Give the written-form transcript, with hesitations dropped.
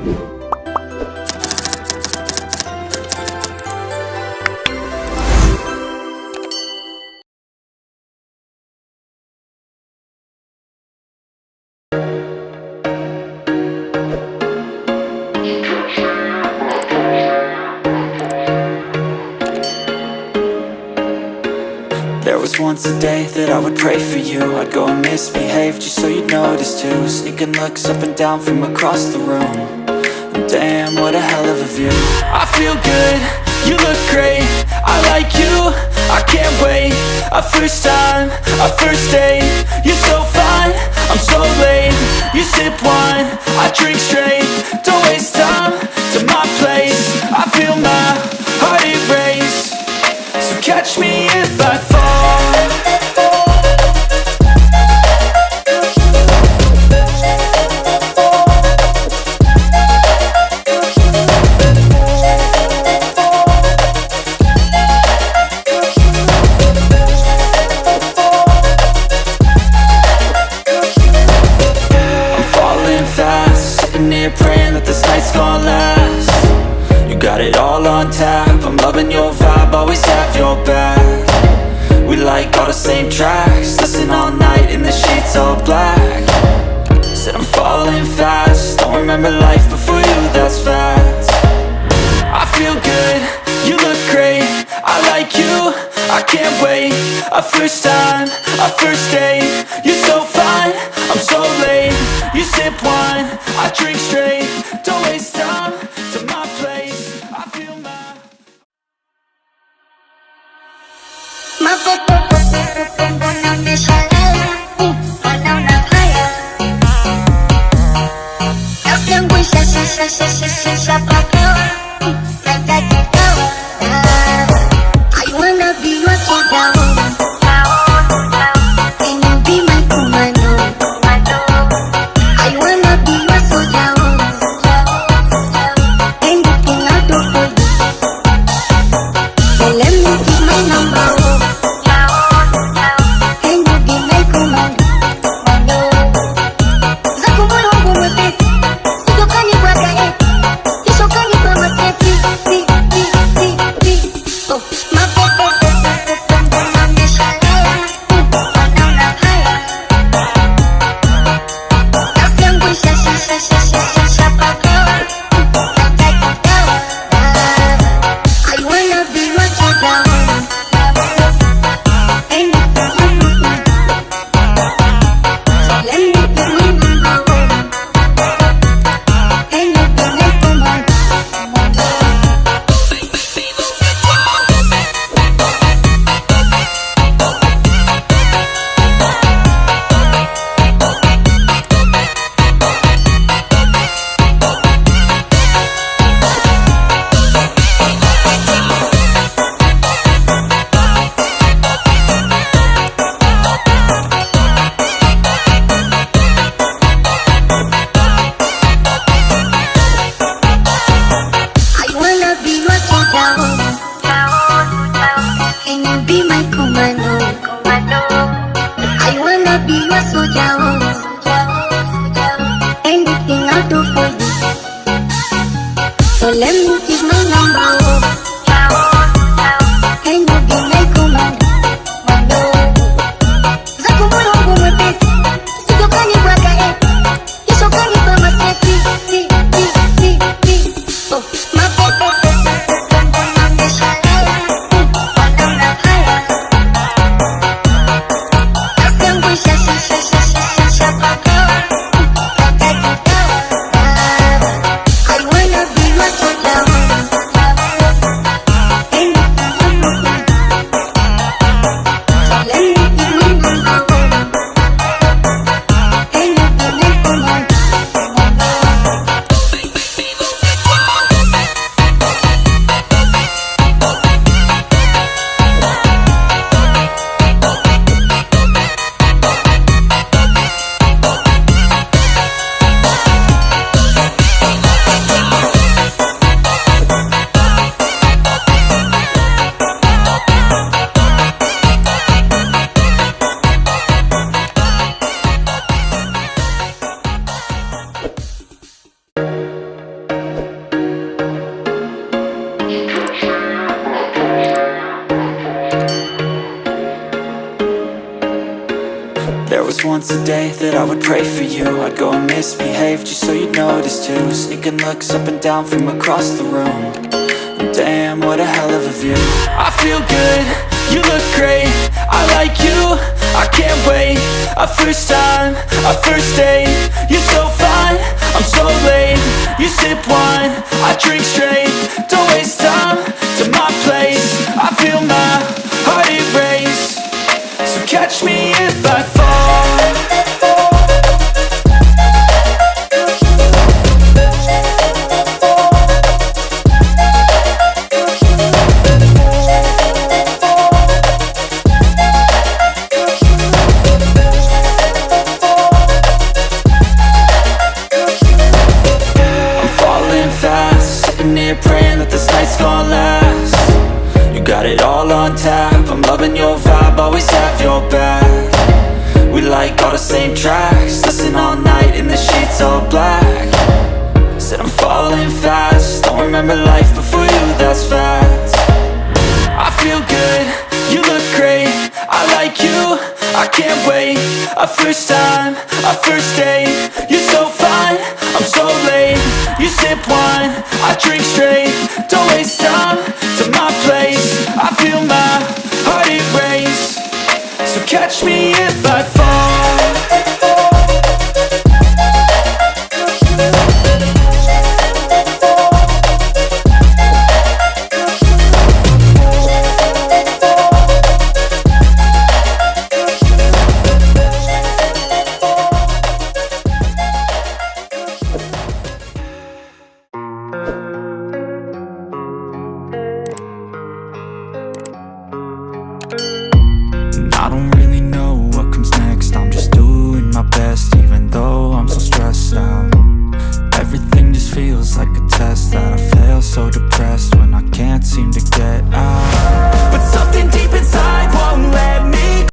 There was once a day that I would pray for you. I'd go and misbehave just so you'd notice too. Sneaking looks up and down from across the room. And damn, what a hell of a view. I feel good, you look great, I like you, I can't wait. A first time, a first date. You're so fine, I'm so late. You sip wine, I drink straight. Don't waste time to my place. I feel my heart erase. So catch me if I fall. Praying that this night's gonna last. You got it all on tap, I'm loving your vibe, always have your back. We like all the same tracks, listen all night in the sheets all black. Said I'm falling fast, don't remember life before you, that's facts. I feel good, you look great, I like you, I can't wait. A first time, a first date. You're so fine, I'm so late. You sip wine, I drink straight. Don't waste time to my place. I feel my I wanna be your soda. Can you be my commando? I wanna be your soda. Anything I'll do for you. So let me give my number. Can you be my commando? Zakumuro kumutesi, sitokani kwa kae, kishokani kwa matesi. Oh, my once a day that I would pray for you. I'd go and misbehave just so you'd notice too. Sneaking looks up and down from across the room. And damn, what a hell of a view. I feel good, you look great, I like you, I can't wait. A first time, a first date, you're so fine, I'm so late. You sip wine, I drink straight. Don't waste time to my place. I feel my heart erase. So catch me if I fall. Praying that this night's gonna last. You got it all on tap, I'm loving your vibe, always have your back. We like all the same tracks, listen all night in the sheets all black. Said I'm falling fast, don't remember life before you, that's fact. I feel good, you look great, I like you, I can't wait. A first time, a first date, you're so fine, I'm so late. You sip wine, I drink straight. Don't waste time to my place. I feel my heart erase. So catch me if I fall. I don't really know what comes next. I'm just doing my best, even though I'm so stressed out. Everything just feels like a test that I fail so depressed.